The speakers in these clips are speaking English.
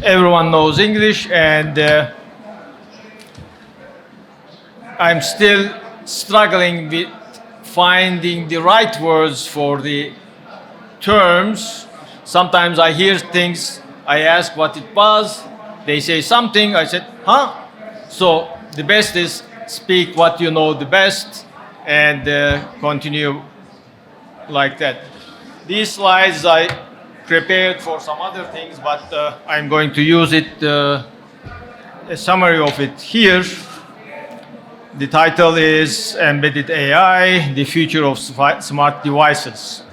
everyone knows English, and I'm still struggling with finding the right words for the terms. Sometimes I hear things, I ask what it was, they say something, I said, huh? So the best is speak what you know the best and continue like that. These slides I prepared for some other things, but I'm going to use it, a summary of it here. The title is Embedded AI, the Future of Smart Devices.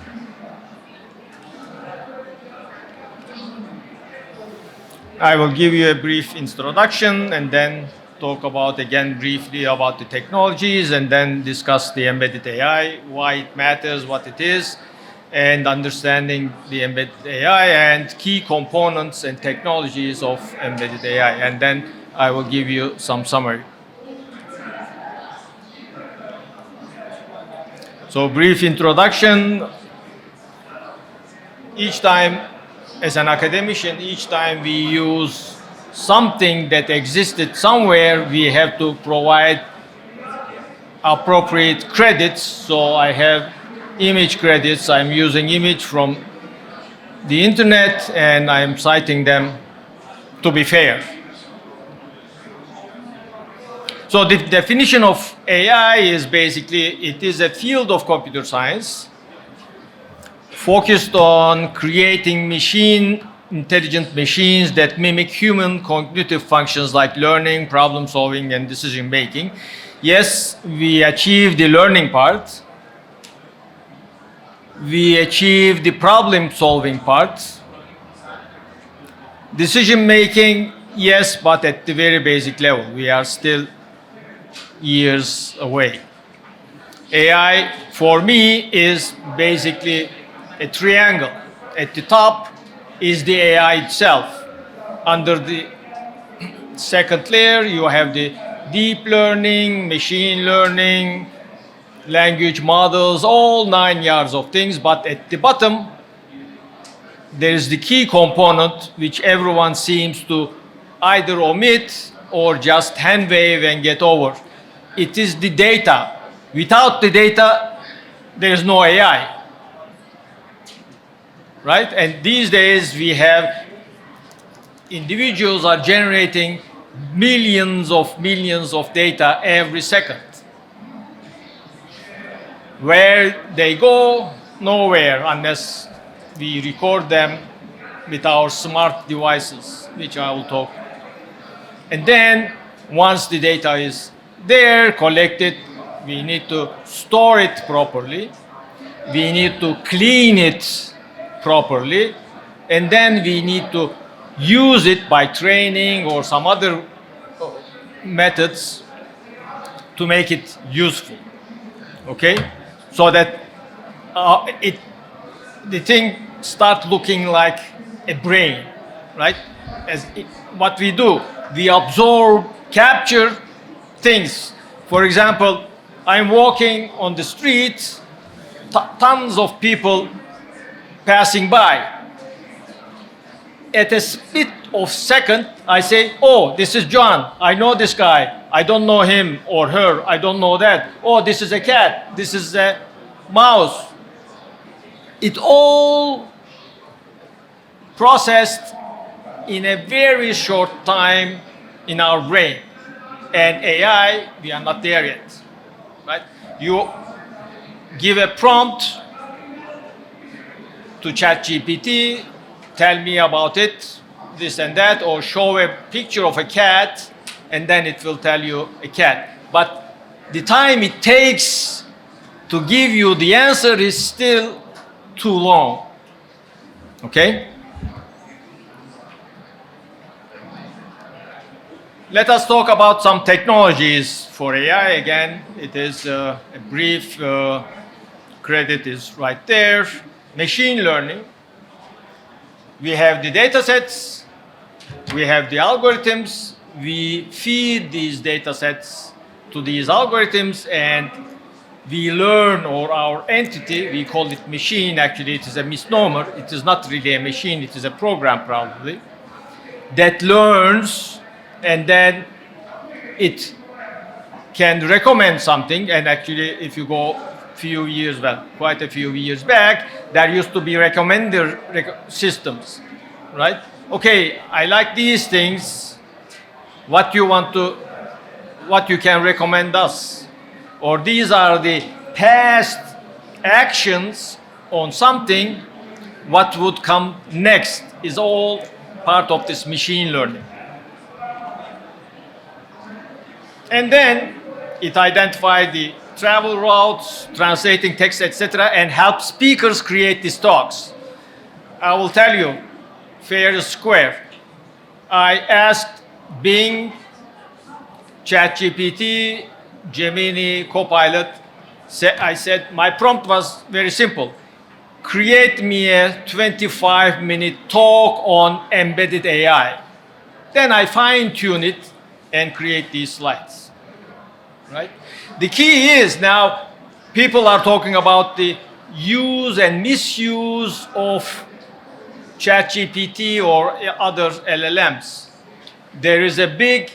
I will give you a brief introduction and then talk about again briefly about the technologies and then discuss the embedded AI, why it matters, what it is, and understanding the embedded AI and key components and technologies of embedded AI. And then I will give you some summary. So brief introduction. Each time, as an academician, each time we use something that existed somewhere, we have to provide appropriate credits. So I have image credits. I'm using image from the internet and I'm citing them to be fair. So the definition of AI is basically, it is a field of computer science focused on creating intelligent machines that mimic human cognitive functions like learning, problem solving, and decision making. Yes, we achieve the learning part. We achieve the problem solving part. Decision making, yes, but at the very basic level. We are still years away. AI, for me, is basically a triangle. At the top is the AI itself. Under the second layer, you have the deep learning, machine learning, language models, all 9 yards of things. But at the bottom, there is the key component which everyone seems to either omit or just hand wave and get over. It is the data. Without the data, there is no AI. Right? And these days we have individuals are generating millions of data every second. Where they go, nowhere unless we record them with our smart devices, which I will talk. And then once the data is there, collected, we need to store it properly. We need to clean it properly. And then we need to use it by training or some other methods to make it useful. Okay? So that the thing start looking like a brain, right? What we do, we absorb, capture things. For example, I'm walking on the street, tons of people passing by. At a split of second, I say, oh, this is John. I know this guy. I don't know him or her. I don't know that. Oh, this is a cat. This is a mouse. It all processed in a very short time in our brain. And AI, we are not there yet, right? You give a prompt to ChatGPT, tell me about it, this and that, or show a picture of a cat, and then it will tell you a cat. But the time it takes to give you the answer is still too long, okay? Let us talk about some technologies for AI. Again, it is a brief credit is right there. Machine learning. We have the data sets, we have the algorithms, we feed these data sets to these algorithms and we learn, or our entity, we call it machine, actually it is a misnomer, it is not really a machine, it is a program probably. that learns, and then it can recommend something. And actually, if you go quite a few years back, there used to be recommender systems, right? Okay, I like these things. What you can recommend us? Or these are the past actions on something. What would come next is all part of this machine learning. And then it identified the travel routes, translating text, etc., and help speakers create these talks. I will tell you, fair is square. I asked Bing, ChatGPT, Gemini, Copilot. I said, my prompt was very simple. Create me a 25-minute talk on embedded AI. Then I fine-tune it and create these slides, right? The key is now people are talking about the use and misuse of ChatGPT or other LLMs. There is a big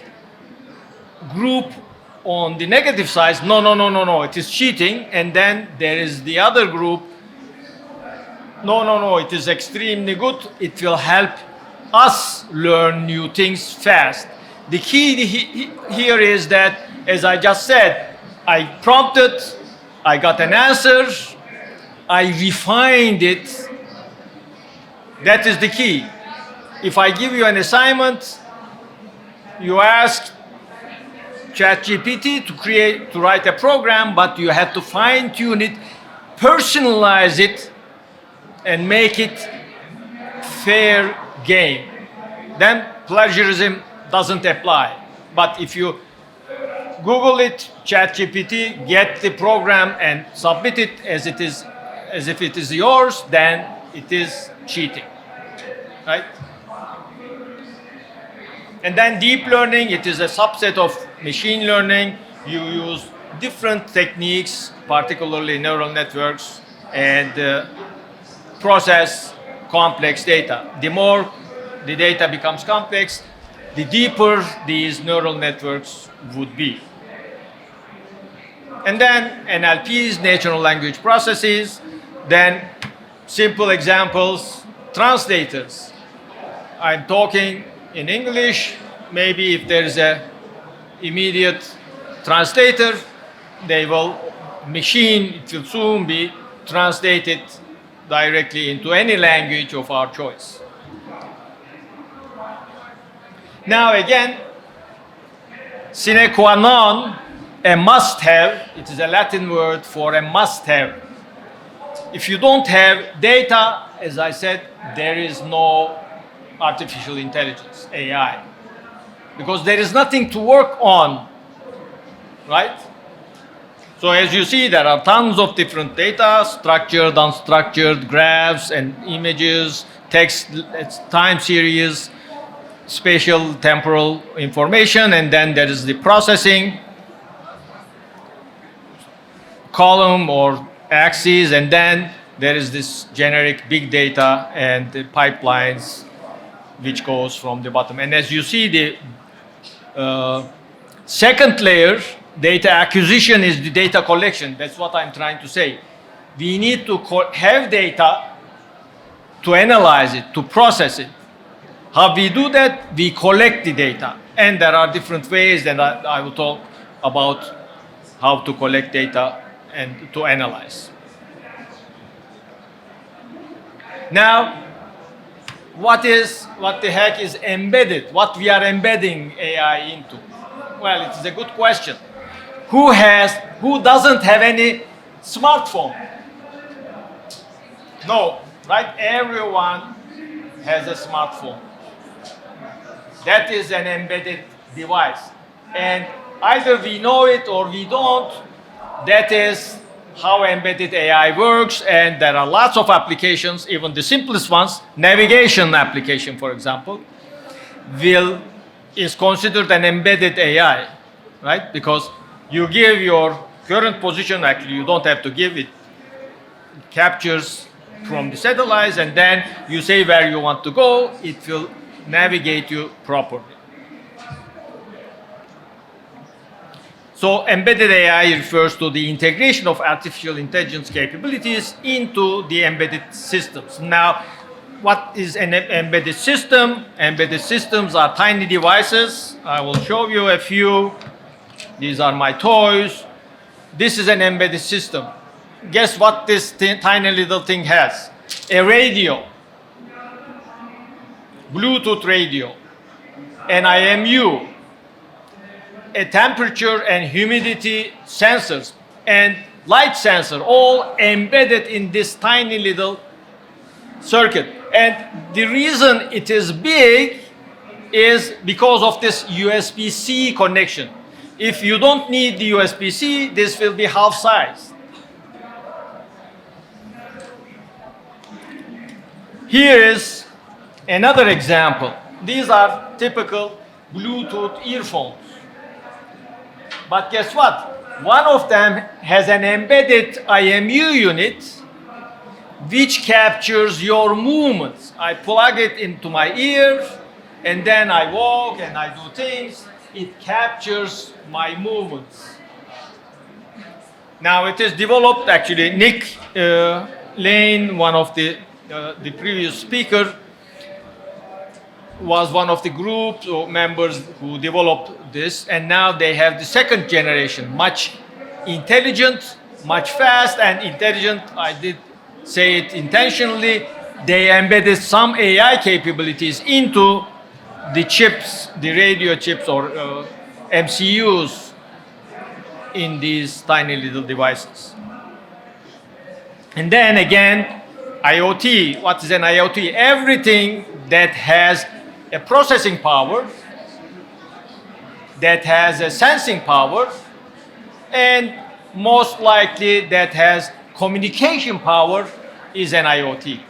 group on the negative side, no, it is cheating. And then there is the other group, no, it is extremely good. It will help us learn new things fast. The key here is that, as I just said, I prompted, I got an answer, I refined it. That is the key. If I give you an assignment, you ask ChatGPT to write a program, but you have to fine-tune it, personalize it, and make it fair game. Then plagiarism doesn't apply. But if you Google it, ChatGPT, get the program and submit it as if it is yours, then it is cheating, right? And then deep learning, it is a subset of machine learning. You use different techniques, particularly neural networks, and process complex data. The more the data becomes complex, the deeper these neural networks would be. And then NLPs, natural language processes, then simple examples, translators. I'm talking in English, maybe if there is a immediate translator, it will soon be translated directly into any language of our choice. Now again, sine qua non, a must-have, it is a Latin word for a must-have. If you don't have data, as I said, there is no artificial intelligence, AI, because there is nothing to work on, right? So as you see, there are tons of different data, structured, unstructured, graphs and images, text, time series, spatial, temporal information, and then there is the processing column or axis, and then there is this generic big data and the pipelines which goes from the bottom. And as you see, the second layer, data acquisition, is the data collection. That's what I'm trying to say. We need to have data to analyze it, to process it. How we do that? We collect the data. And there are different ways, and I will talk about how to collect data and to analyze. Now, what the heck is embedded? What we are embedding AI into? Well, it is a good question. Who doesn't have any smartphone? No, right? Everyone has a smartphone. That is an embedded device. And either we know it or we don't. That is how embedded AI works, and there are lots of applications, even the simplest ones. Navigation application, for example, is considered an embedded AI, right? Because you give your current position, actually you don't have to give it, captures from the satellites, and then you say where you want to go, it will navigate you properly. So embedded AI refers to the integration of artificial intelligence capabilities into the embedded systems. Now, what is an embedded system? Embedded systems are tiny devices. I will show you a few. These are my toys. This is an embedded system. Guess what this tiny little thing has? A radio, Bluetooth radio, an IMU, a temperature and humidity sensors, and light sensor, all embedded in this tiny little circuit. And the reason it is big is because of this USB-C connection. If you don't need the USB-C, this will be half size. Here is another example. These are typical Bluetooth earphones. But guess what? One of them has an embedded IMU unit which captures your movements. I plug it into my ear and then I walk and I do things. It captures my movements. Now it is developed, actually, Nick Lane, one of the previous speaker, was one of the group members who developed this, and now they have the second generation, much intelligent, much fast and intelligent. I did say it intentionally. They embedded some AI capabilities into the chips, the radio chips or MCUs in these tiny little devices. And then again, IoT. What is an IoT? Everything that has a processing power, that has a sensing power, and most likely that has communication power is an IoT.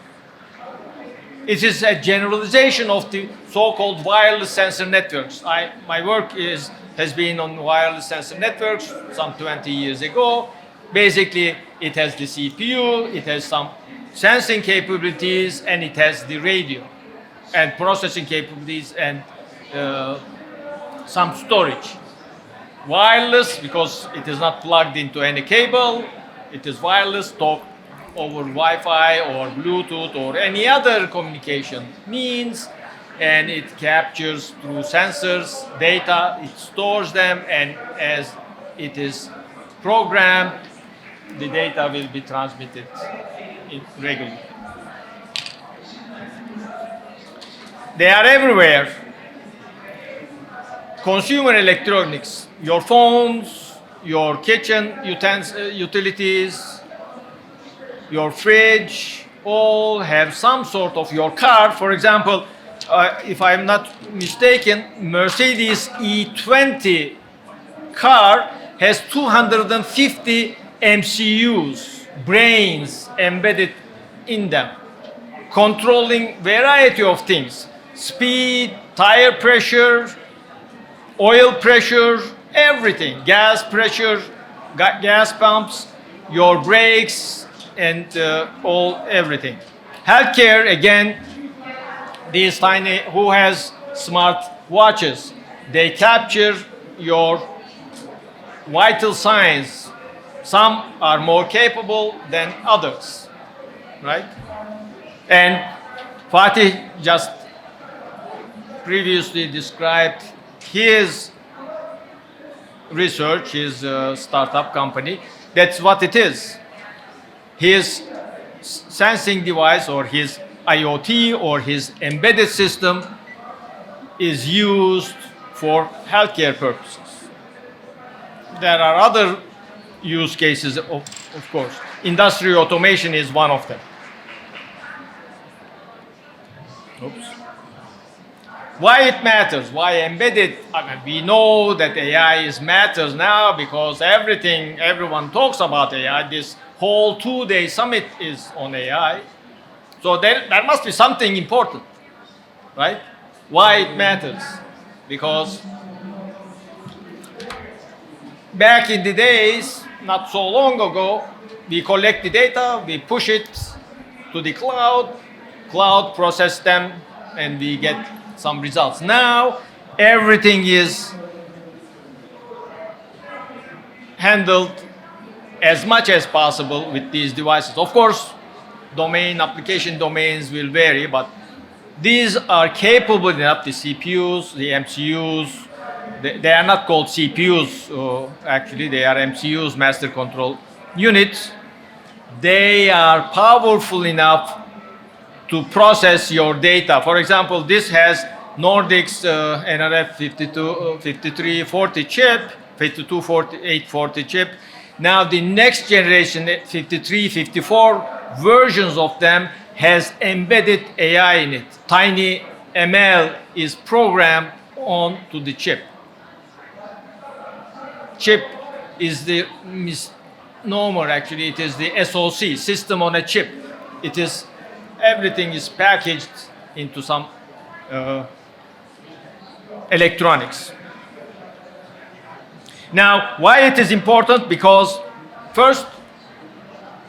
It is a generalization of the so-called wireless sensor networks. My work has been on wireless sensor networks some 20 years ago. Basically, it has the CPU, it has some sensing capabilities, and it has the radio and processing capabilities and some storage. Wireless, because it is not plugged into any cable, it is wireless, talk over Wi-Fi or Bluetooth or any other communication means, and it captures through sensors data, it stores them, and as it is programmed, the data will be transmitted regularly. They are everywhere. Consumer electronics, your phones, your kitchen utilities, your fridge, all have some sort of your car. For example, if I'm not mistaken, Mercedes E20 car has 250 MCUs, brains embedded in them, controlling variety of things: speed, tire pressure, oil pressure, everything, gas pressure, gas pumps, your brakes, and everything. Healthcare, again, these tiny, who has smart watches, they capture your vital signs. Some are more capable than others, right? And Fatih just previously described his research, his startup company. That's what it is. His sensing device or his IoT or his embedded system is used for healthcare purposes. There are other use cases, of course. Industrial automation is one of them. Oops. Why it matters? Why embedded? I mean, we know that AI matters now because everyone talks about AI. This whole 2-day summit is on AI. So there must be something important, right? Why it matters? Because back in the days, not so long ago, we collect the data, we push it to the cloud process them, and we get some results. Now everything is handled as much as possible with these devices. Of course, application domains will vary, but these are capable enough, the CPUs, the MCUs, they are not called CPUs, actually they are MCUs, master control units. They are powerful enough to process your data. For example, this has Nordic's NRF 5340 chip, 52840 chip. Now the next generation 5354 versions of them has embedded AI in it. Tiny ML is programmed onto the chip. Chip is the misnomer, actually. It is the SoC, system on a chip. It is, everything is packaged into some electronics. Now, why it is important? Because first,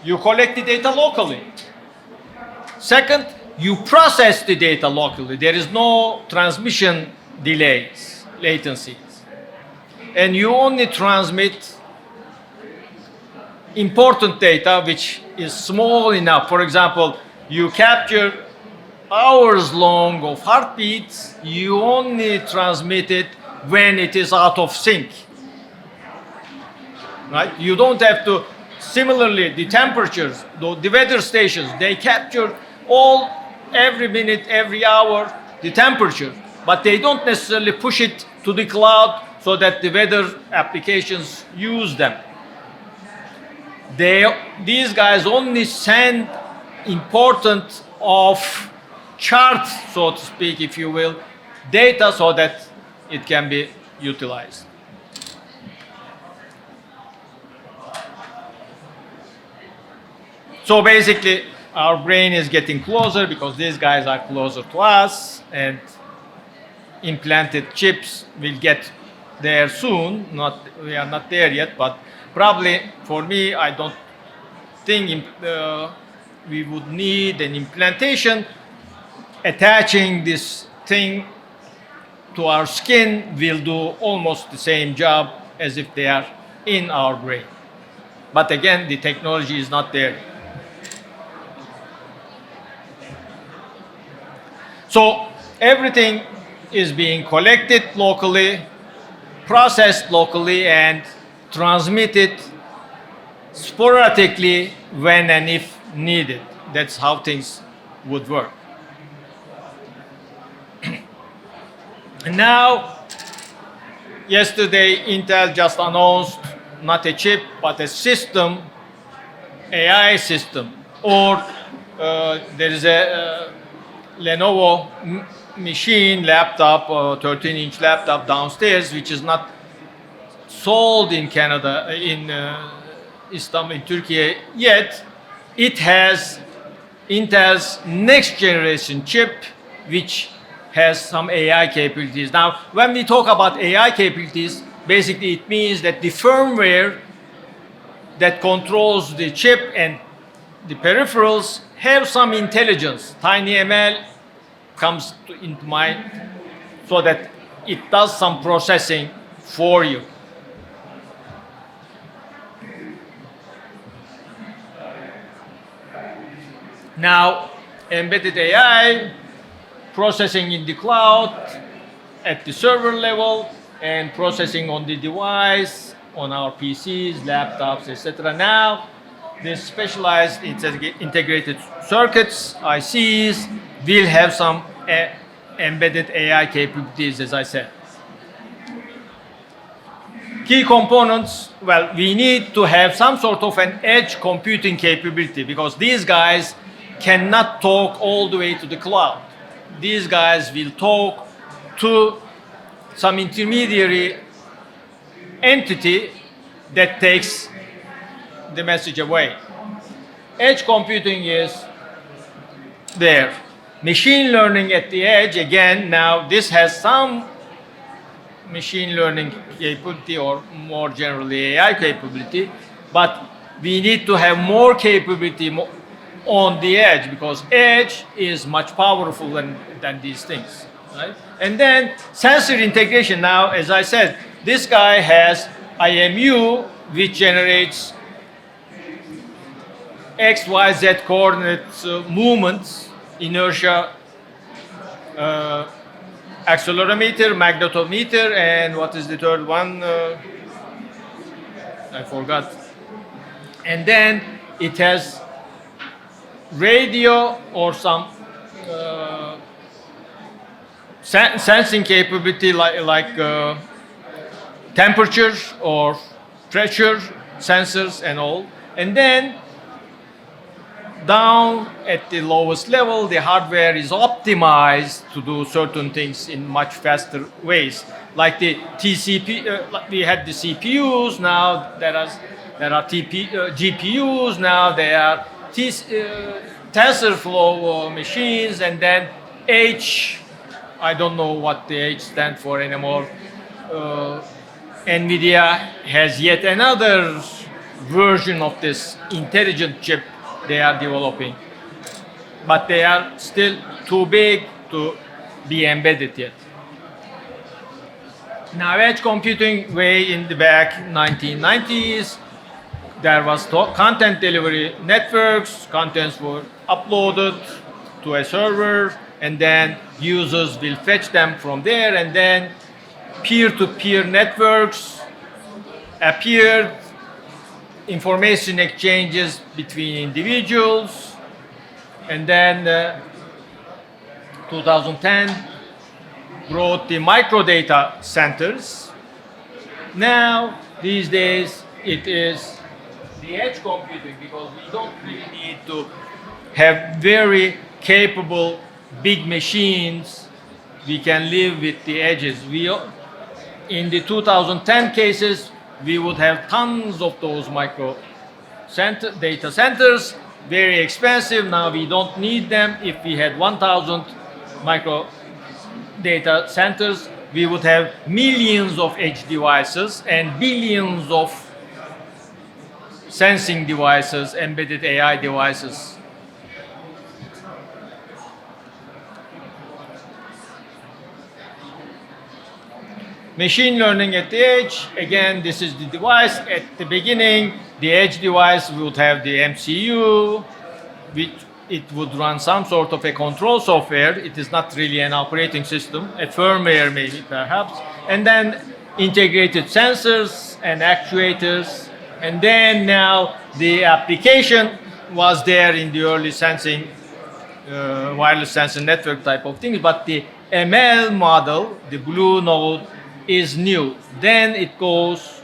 you collect the data locally. Second, you process the data locally. There is no transmission delays, latencies. And you only transmit important data which is small enough. For example, you capture hours long of heartbeats, you only transmit it when it is out of sync. Right? You don't have to, similarly, the temperatures, the weather stations, they capture every minute, every hour, the temperature, but they don't necessarily push it to the cloud so that the weather applications use them. These guys only send important of charts, so to speak, if you will, data so that it can be utilized. So basically, our brain is getting closer because these guys are closer to us, and implanted chips will get there soon. We are not there yet, but probably for me, I don't think we would need an implantation. Attaching this thing to our skin will do almost the same job as if they are in our brain. But again, the technology is not there. So everything is being collected locally, processed locally, and transmitted sporadically when and if needed. That's how things would work. And now, yesterday, Intel just announced not a chip, but a system, AI system, or there is a Lenovo machine laptop, 13-inch laptop downstairs, which is not sold in Canada, in Istanbul, in Turkey yet. It has Intel's next generation chip, which has some AI capabilities. Now, when we talk about AI capabilities, basically it means that the firmware that controls the chip and the peripherals have some intelligence. Tiny ML comes into mind so that it does some processing for you. Now, embedded AI, processing in the cloud, at the server level, and processing on the device, on our PCs, laptops, etc. Now, the specialized integrated circuits, ICs, will have some embedded AI capabilities, as I said. Key components, well, we need to have some sort of an edge computing capability because these guys cannot talk all the way to the cloud. These guys will talk to some intermediary entity that takes the message away. Edge computing is there. Machine learning at the edge, again, now this has some machine learning capability or more generally AI capability, but we need to have more capability on the edge because edge is much powerful than these things. right? And then sensor integration. Now, as I said, this guy has IMU, which generates X, Y, Z coordinates, movements, inertia, accelerometer, magnetometer, and what is the third one? I forgot. And then it has radio or some sensing capability like temperature or pressure sensors and all. And then down at the lowest level, the hardware is optimized to do certain things in much faster ways. Like the TCP, we had the CPUs, now there are GPUs, now there are TensorFlow machines, and then H, I don't know what the H stands for anymore. NVIDIA has yet another version of this intelligent chip they are developing, but they are still too big to be embedded yet. Now, edge computing way in the back 1990s, there was content delivery networks, contents were uploaded to a server, and then users will fetch them from there, and then peer-to-peer networks appeared, information exchanges between individuals, and then 2010 brought the microdata centers. Now, these days, it is the edge computing, because we don't really need to have very capable big machines. We can live with the edges. In the 2010 cases, we would have tons of those data centers, very expensive. Now we don't need them. If we had 1,000 micro data centers, we would have millions of edge devices and billions of sensing devices, embedded AI devices. Machine learning at the edge, again, this is the device. At the beginning, the edge device would have the MCU, which it would run some sort of a control software. It is not really an operating system, a firmware maybe perhaps, and then integrated sensors and actuators, and then now the application was there in the early sensing, wireless sensor network type of things, but the ML model, the blue node, is new. Then it goes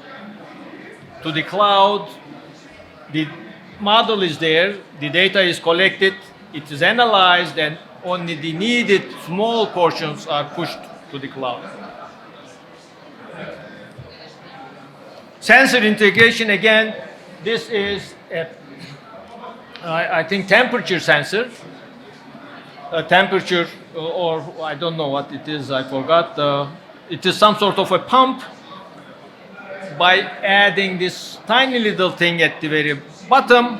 to the cloud. The model is there, the data is collected, it is analyzed, and only the needed small portions are pushed to the cloud. Sensor integration, again, this is I think temperature sensor, a temperature, or I don't know what it is, I forgot. It is some sort of a pump. By adding this tiny little thing at the very bottom,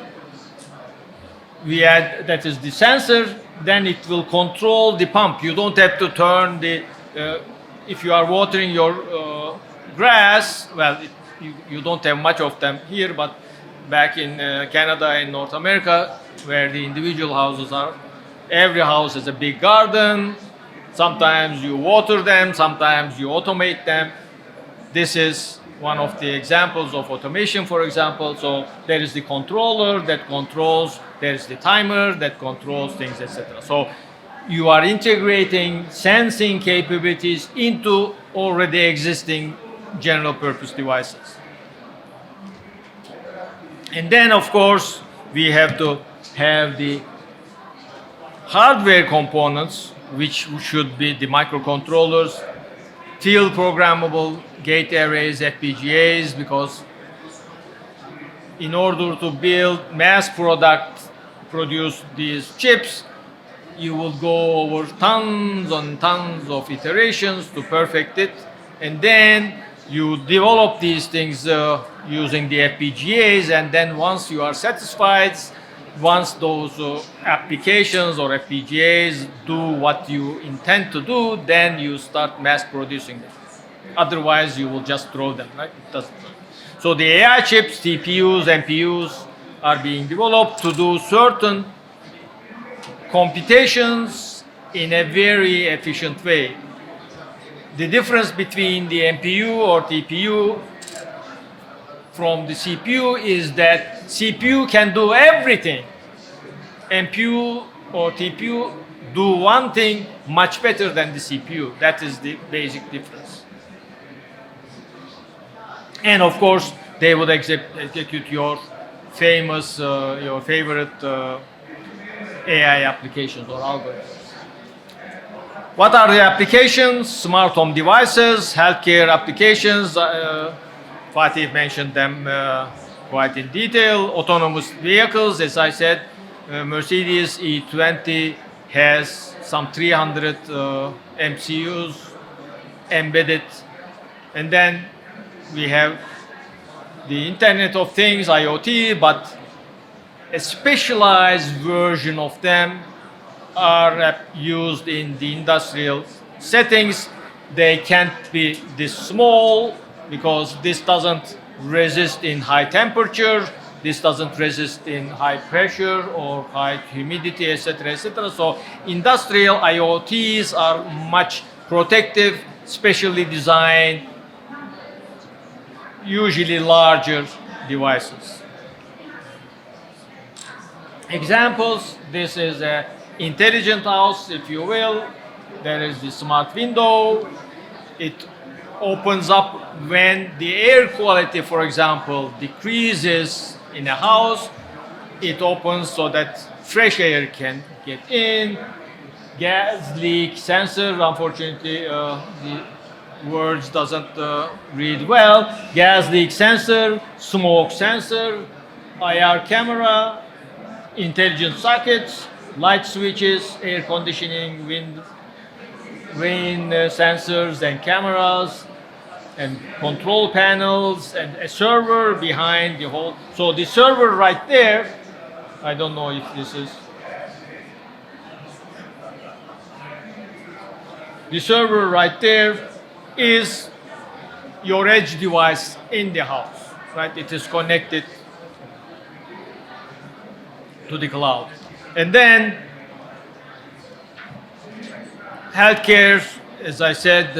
we add, that is the sensor, then it will control the pump. You don't have to turn the, if you are watering your grass, well, you don't have much of them here, but back in Canada and North America, where the individual houses are, every house has a big garden. Sometimes you water them, sometimes you automate them. This is one of the examples of automation, for example. So there is the controller that controls, there is the timer that controls things, etc. So you are integrating sensing capabilities into already existing general purpose devices. And then, of course, we have to have the hardware components, which should be the microcontrollers, field programmable gate arrays, FPGAs, because in order to build mass produce these chips, you will go over tons and tons of iterations to perfect it, and then you develop these things using the FPGAs, and then once you are satisfied, once those applications or FPGAs do what you intend to do, then you start mass producing them. Otherwise, you will just throw them, right? It doesn't. So the AI chips, TPUs, NPUs are being developed to do certain computations in a very efficient way. The difference between the NPU or TPU from the CPU is that CPU can do everything. NPU or TPU do one thing much better than the CPU. That is the basic difference. And of course, they would execute your famous, your favorite AI applications or algorithms. What are the applications? Smart home devices, healthcare applications. Fatih mentioned them quite in detail. Autonomous vehicles, as I said, Mercedes E20 has some 300 MCUs embedded. And then we have the Internet of Things, IoT, but a specialized version of them are used in the industrial settings. They can't be this small because this doesn't resist in high temperature, this doesn't resist in high pressure or high humidity, etc., etc. So industrial IoTs are much protective, specially designed, usually larger devices. Examples, this is an intelligent house, if you will. There is the smart window. It opens up when the air quality, for example, decreases in a house. It opens so that fresh air can get in. Gas leak sensor, unfortunately, the words doesn't read well. Gas leak sensor, smoke sensor, IR camera, intelligent sockets, light switches, air conditioning, rain sensors and cameras, and control panels, and a server behind the whole. So the server right there, I don't know if this is. The server right there is your edge device in the house, right? It is connected to the cloud. And then healthcare, as I said,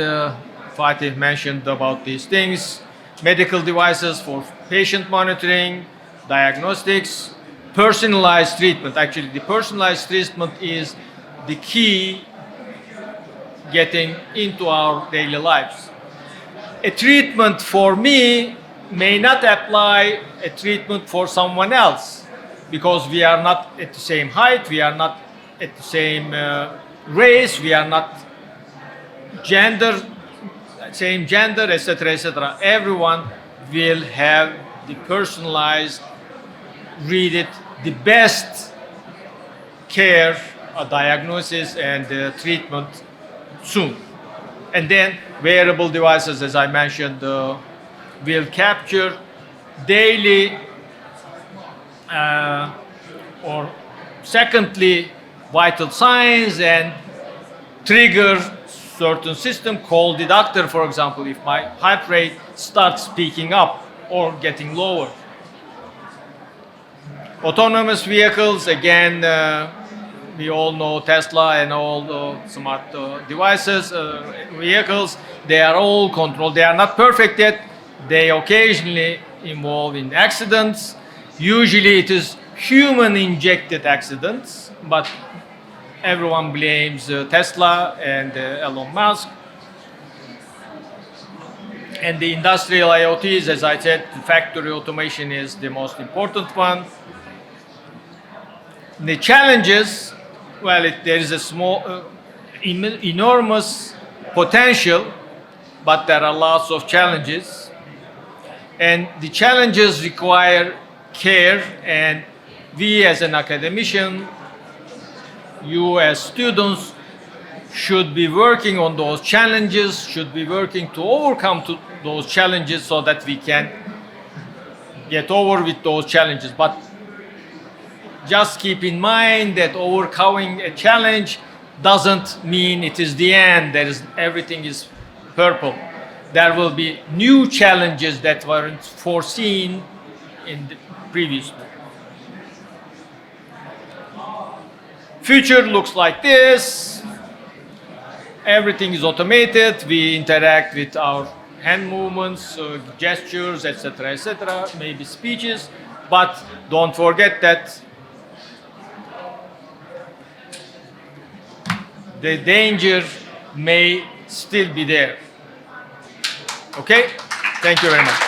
Fatih mentioned about these things. Medical devices for patient monitoring, diagnostics, personalized treatment. Actually, the personalized treatment is the key getting into our daily lives. A treatment for me may not apply a treatment for someone else because we are not at the same height, we are not at the same race, we are not same gender, etc., etc. Everyone will have the personalized, read it, the best care, diagnosis, and treatment soon. And then wearable devices, as I mentioned, will capture daily or secondly vital signs and trigger certain system. Call the doctor, for example, if my heart rate starts peaking up or getting lower. Autonomous vehicles, again, we all know Tesla and all the smart devices, vehicles, they are all controlled. They are not perfect yet. They occasionally involve in accidents. Usually it is human-injected accidents, but everyone blames Tesla and Elon Musk. And the industrial IoTs, as I said, factory automation is the most important one. The challenges, well, there is a small, enormous potential, but there are lots of challenges. And the challenges require care, and we as an academician, you as students, should be working on those challenges, should be working to overcome those challenges so that we can get over with those challenges. But just keep in mind that overcoming a challenge doesn't mean it is the end. Everything is purple. There will be new challenges that weren't foreseen in the previous book. Future looks like this. Everything is automated. We interact with our hand movements, gestures, etc., maybe speeches. But don't forget that the danger may still be there. Okay? Thank you very much.